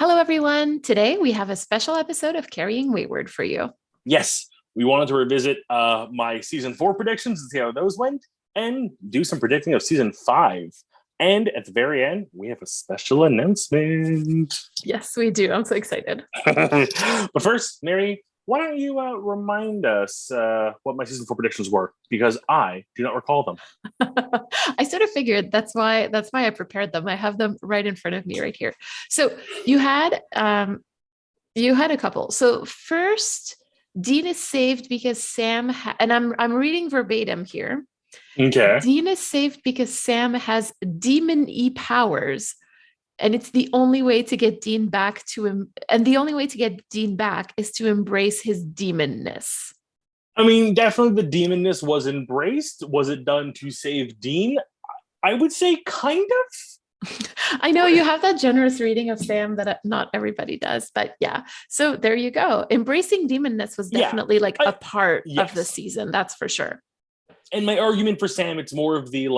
Hello, everyone. Today we have a special episode of Carrying Wayward for you. Yes, we wanted to revisit my season 4 predictions and see how those went, and do some predicting of season 5. And at the very end, we have a special announcement. Yes, we do. I'm so excited. But first, Mary, why don't you remind us what my season 4 predictions were? Because I do not recall them. I sort of figured that's why I prepared them. I have them right in front of me right here. So you had a couple. So first, Dean is saved because Sam and I'm reading verbatim here. Okay. Dean is saved because Sam has demon-y powers, and it's the only way to get Dean back to him. And the only way to get Dean back is to embrace his demonness. I mean, definitely the demonness was embraced. Was it done to save Dean? I would say kind of. I know you have that generous reading of Sam that not everybody does, but yeah. So there you go. Embracing demonness was definitely a part of the season. That's for sure. And my argument for Sam, it's more of the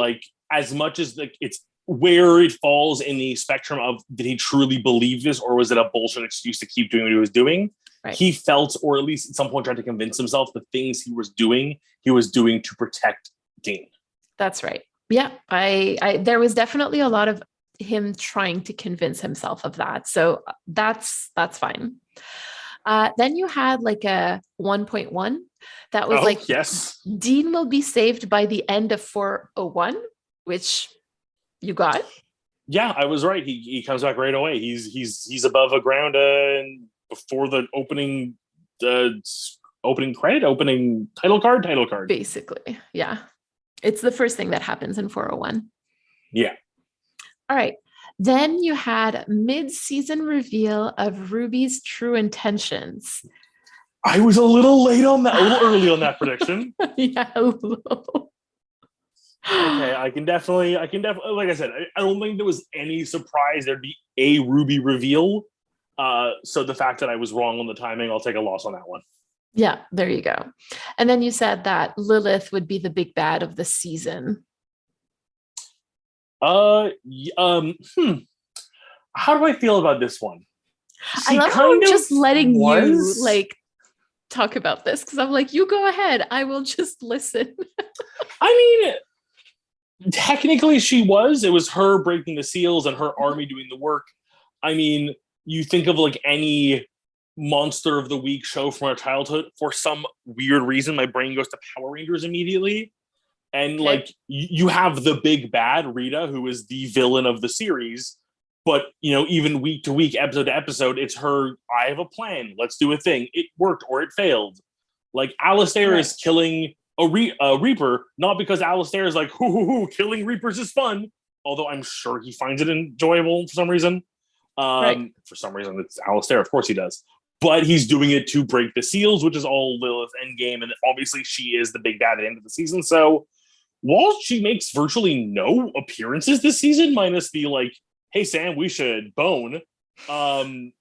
as much as it's where it falls in the spectrum of, did he truly believe this, or was it a bullshit excuse to keep doing what he was doing? Right. He felt, or at least at some point tried to convince himself, the things he was doing to protect Dean. That's right. Yeah. There was definitely a lot of him trying to convince himself of that. So that's fine. Then you had a 1.1 that was yes, Dean will be saved by the end of 401, which you got. Yeah, I was right. He comes back right away. He's above a ground and before the opening title card. Basically, yeah. It's the first thing that happens in 401. Yeah. All right. Then you had mid-season reveal of Ruby's true intentions. I was a little early on that prediction. Yeah, a little. Okay, I can definitely, like I said, I don't think there was any surprise there'd be a Ruby reveal. So the fact that I was wrong on the timing, I'll take a loss on that one. Yeah, there you go. And then you said that Lilith would be the big bad of the season. How do I feel about this one? I love how I'm just letting you talk about this, because I'm like, you go ahead. I will just listen. I mean, technically she was. It was her breaking the seals and her army doing the work. I mean, you think of any monster of the week show from our childhood, for some weird reason, my brain goes to Power Rangers immediately. And you have the big bad, Rita, who is the villain of the series. But, even week to week, episode to episode, it's her, I have a plan. Let's do a thing. It worked or it failed. Alistair is killing a Reaper, not because Alistair is killing Reapers is fun. Although I'm sure he finds it enjoyable for some reason. For some reason, it's Alistair. Of course he does. But he's doing it to break the seals, which is all Lilith endgame. And obviously she is the big bad at the end of the season. So while she makes virtually no appearances this season, minus the hey Sam, we should bone. I'm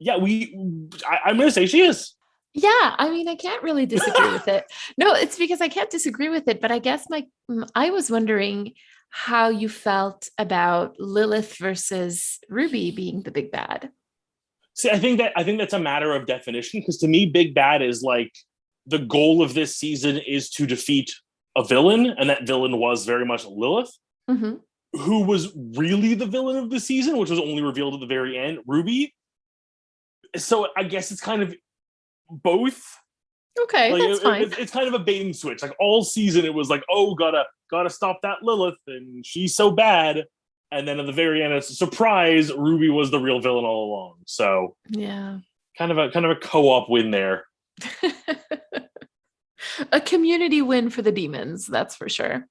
gonna say she is. Yeah, I mean, I can't really disagree with it. No, it's because I can't disagree with it, but I guess I was wondering how you felt about Lilith versus Ruby being the big bad. See, I think that's a matter of definition, because to me, big bad is the goal of this season is to defeat a villain, and that villain was very much Lilith. Mm-hmm. Who was really the villain of the season, which was only revealed at the very end, Ruby. So I guess it's kind of both. Okay, that's fine. It's kind of a bait and switch. All season it was gotta stop that Lilith, and she's so bad. And then at the very end, it's a surprise, Ruby was the real villain all along. So yeah, kind of a co-op win there. A community win for the demons, that's for sure.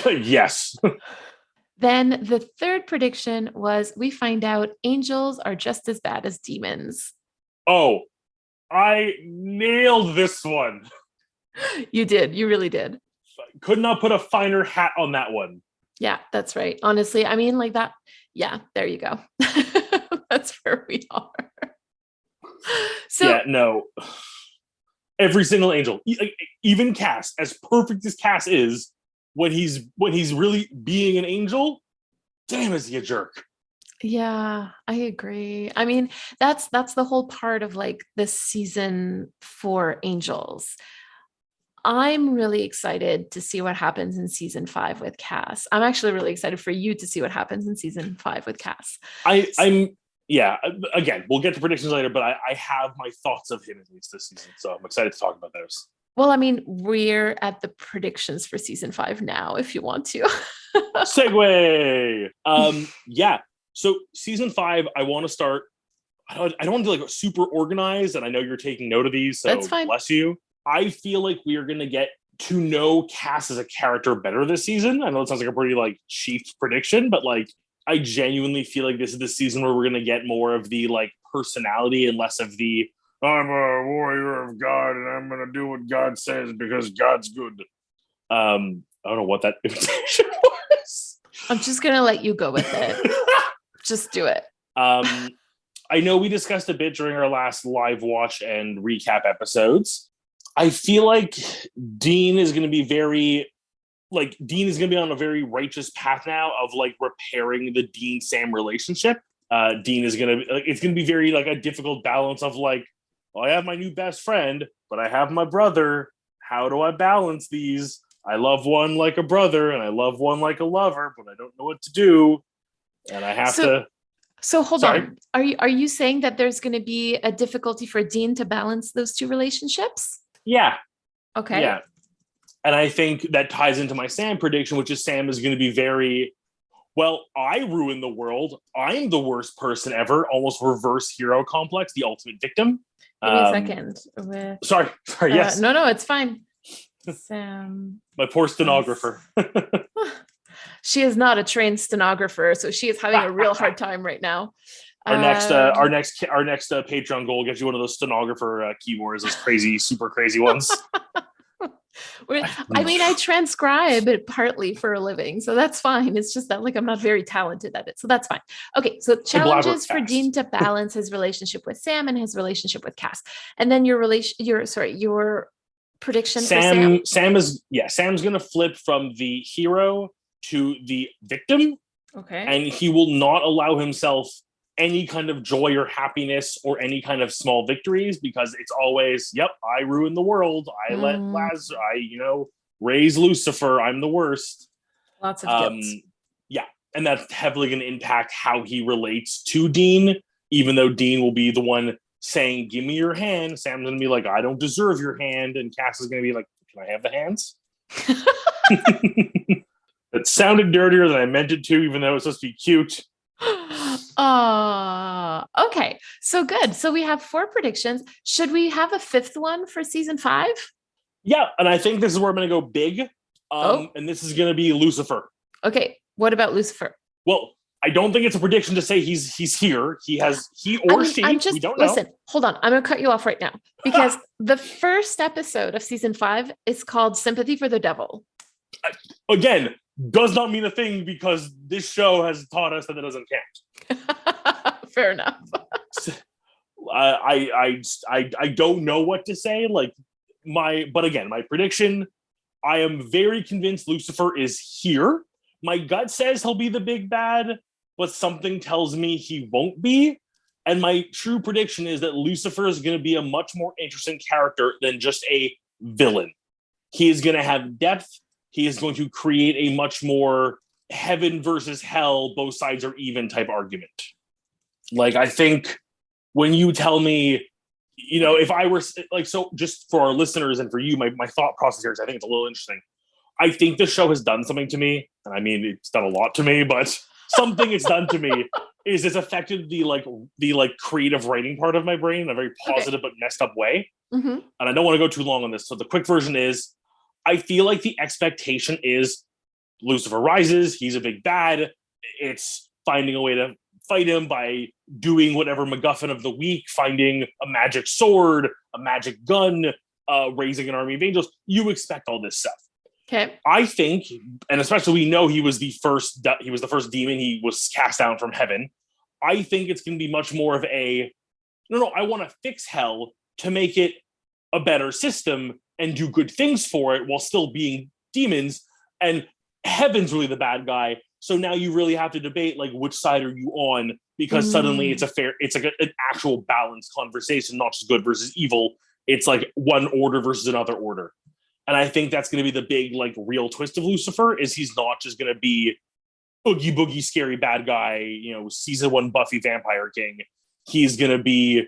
Yes. Then the third prediction was, we find out angels are just as bad as demons. Oh, I nailed this one. You did. You really did. Could not put a finer hat on that one. Yeah, that's right. Honestly, I mean, that. Yeah, there you go. That's where we are. So yeah, no. Every single angel, even Cass, as perfect as Cass is, when he's really being an angel, damn, is he a jerk. Yeah, I agree. I mean, that's the whole part of like this season for Angels. I'm really excited to see what happens in season 5 with Cass. I'm actually really excited for you to see what happens in season 5 with Cass. I'm yeah. Again, we'll get to predictions later, but I have my thoughts of him at least this season, so I'm excited to talk about those. Well, I mean, we're at the predictions for season 5 now, if you want to. Segue. Yeah. So season 5, I want to start. I don't want to do like super organized, and I know you're taking note of these, That's so fine. bless you. I feel like we are going to get to know Cass as a character better this season. I know it sounds like a pretty like chief prediction, but like I genuinely feel like this is the season where we're going to get more of the like personality and less of the I'm a warrior of God and I'm going to do what God says because God's good. I don't know what that invitation was. I'm just gonna let you go with it. Just do it. I know we discussed a bit during our last live watch and recap episodes. I feel like Dean is going to be Dean is going to be on a very righteous path now of like repairing the Dean Sam relationship. Dean is going to it's going to be very like a difficult balance of like, well, I have my new best friend, but I have my brother. How do I balance these? I love one like a brother and I love one like a lover, but I don't know what to do. And I have So to. so hold Sorry. on. Are you saying that there's going to be a difficulty for Dean to balance those two relationships? Yeah. Okay. Yeah. And I think that ties into my Sam prediction, which is Sam is going to be very, well, I ruined the world. I'm the worst person ever. Almost reverse hero complex, the ultimate victim. Give me a second. With Sorry. Yes. no, it's fine. Sam. My poor stenographer. She is not a trained stenographer, so she is having a real hard time right now. Our next Patreon goal gets you one of those stenographer keywords, those crazy, super crazy ones. I mean, I transcribe it partly for a living, so that's fine. It's just that like I'm not very talented at it, so that's fine. Okay, so challenges for Dean to balance his relationship with Sam and his relationship with Cass, and then your prediction for Sam. Sam's gonna flip from the hero to the victim. Okay, and he will not allow himself any kind of joy or happiness or any kind of small victories because it's always, yep, I ruined the world. Raise Lucifer. I'm the worst. Lots of guilt. Yeah. And that's heavily going to impact how he relates to Dean, even though Dean will be the one saying, give me your hand. Sam's going to be like, I don't deserve your hand. And Cass is going to be like, can I have the hands? It sounded dirtier than I meant it to, even though it's supposed to be cute. Okay. So good. So we have 4 predictions. Should we have a 5th one for season 5? Yeah, and I think this is where I'm going to go big. And this is going to be Lucifer. Okay. What about Lucifer? Well, I don't think it's a prediction to say he's here. She. We don't know. Listen, hold on. I'm going to cut you off right now because the first episode of season 5 is called Sympathy for the Devil. Again, does not mean a thing because this show has taught us that it doesn't count. Fair enough. I don't know what to say. But again, my prediction, I am very convinced Lucifer is here. My gut says he'll be the big bad, but something tells me he won't be. And my true prediction is that Lucifer is going to be a much more interesting character than just a villain. He is going to have depth. He is going to create a much more heaven versus hell, both sides are even type argument. Like, I think when you tell me, if I were like, so just for our listeners and for you, my thought process here is I think it's a little interesting. I think the show has done something to me. And I mean, it's done a lot to me, but something it's done to me is it's affected the creative writing part of my brain in a very positive but messed up way. Mm-hmm. And I don't want to go too long on this. So the quick version is, I feel like the expectation is Lucifer rises. He's a big bad. It's finding a way to fight him by doing whatever MacGuffin of the week, finding a magic sword, a magic gun, raising an army of angels. You expect all this stuff. Okay. I think, and especially we know he was the first demon. He was cast down from heaven. I think it's going to be much more of I want to fix hell to make it a better system and do good things for it while still being demons. And heaven's really the bad guy. So now you really have to debate like which side are you on, because suddenly it's like an actual balanced conversation, not just good versus evil. It's like one order versus another order. And I think that's going to be the big like real twist of Lucifer, is he's not just going to be oogie boogie scary bad guy, season 1 Buffy vampire king. He's going to be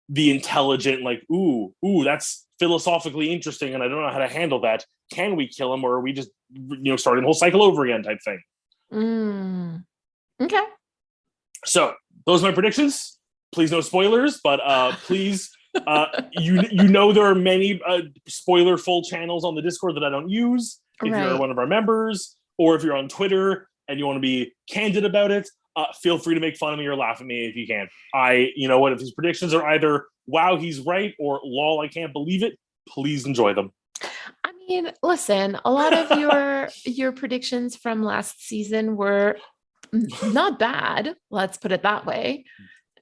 the intelligent, like, ooh, that's philosophically interesting, and I don't know how to handle that. Can we kill him, or are we just, starting the whole cycle over again type thing? Okay. So those are my predictions. Please no spoilers, but please, there are many spoiler-full channels on the Discord that I don't use. If you're one of our members, or if you're on Twitter and you want to be candid about it, feel free to make fun of me or laugh at me if you can. If these predictions are either, wow, he's right, or lol, I can't believe it, please enjoy them. I mean, listen, a lot of your predictions from last season were not bad. Let's put it that way.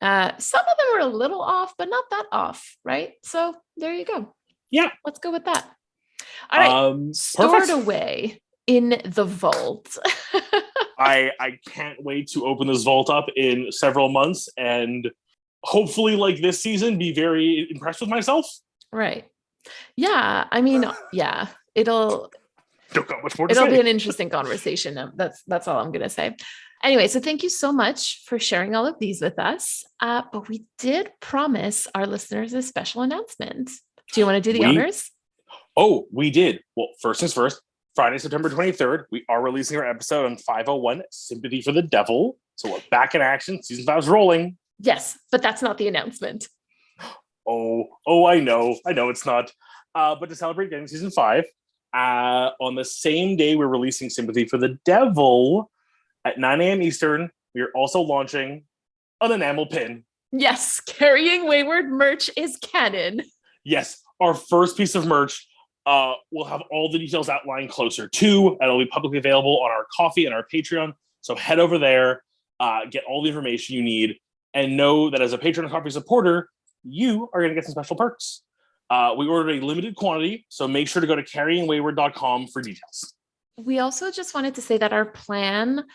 Some of them were a little off, but not that off, right? So there you go. Yeah. Let's go with that. All right. Stored away in the vault. I can't wait to open this vault up in several months and hopefully, like this season, be very impressed with myself. Right. Yeah. I mean, yeah, it'll be an interesting conversation. That's all I'm going to say. Anyway, so thank you so much for sharing all of these with us. But we did promise our listeners a special announcement. Do you want to do the honors? Oh, we did. Well, first things first. Friday, September 23rd, we are releasing our episode on 501, Sympathy for the Devil. So we're back in action. Season 5 is rolling. Yes, but that's not the announcement. Oh, I know it's not. But to celebrate getting season 5, on the same day we're releasing Sympathy for the Devil at 9 a.m. Eastern, we are also launching an enamel pin. Yes, Carrying Wayward merch is canon. Yes, our first piece of merch. We'll have all the details outlined closer to, and it'll be publicly available on our Ko-fi and our Patreon. So head over there, get all the information you need, and know that as a Patreon and Ko-fi supporter, you are going to get some special perks. We ordered a limited quantity, so make sure to go to carryingwayward.com for details. We also just wanted to say that our plan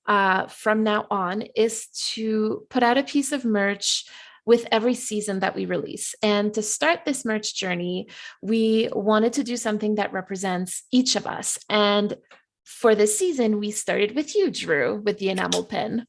from now on is to put out a piece of merch with every season that we release. And to start this merch journey, we wanted to do something that represents each of us. And for this season, we started with you, Drew, with the enamel pin.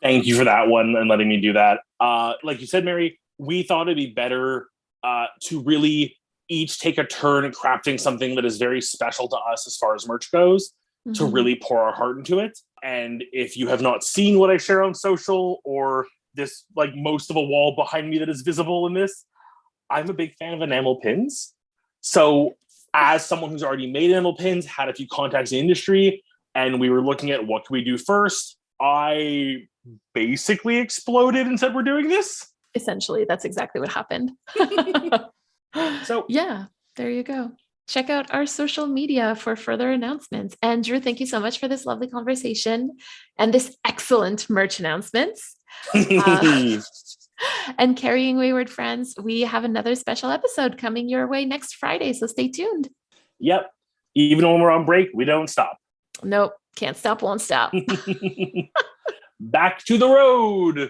Thank you for that one and letting me do that. Like you said, Mary, we thought it'd be better to really each take a turn at crafting something that is very special to us as far as merch goes, to really pour our heart into it. And if you have not seen what I share on social, or this like most of a wall behind me that is visible in this, I'm a big fan of enamel pins. So as someone who's already made enamel pins, had a few contacts in the industry, and we were looking at what can we do first, I basically exploded and said, we're doing this. Essentially, that's exactly what happened. So yeah, there you go. Check out our social media for further announcements. And Drew, thank you so much for this lovely conversation and this excellent merch announcements. And Carrying Wayward friends, we have another special episode coming your way next Friday, so stay tuned. Yep. Even when we're on break, we don't stop. Nope. Can't stop, won't stop. Back to the road.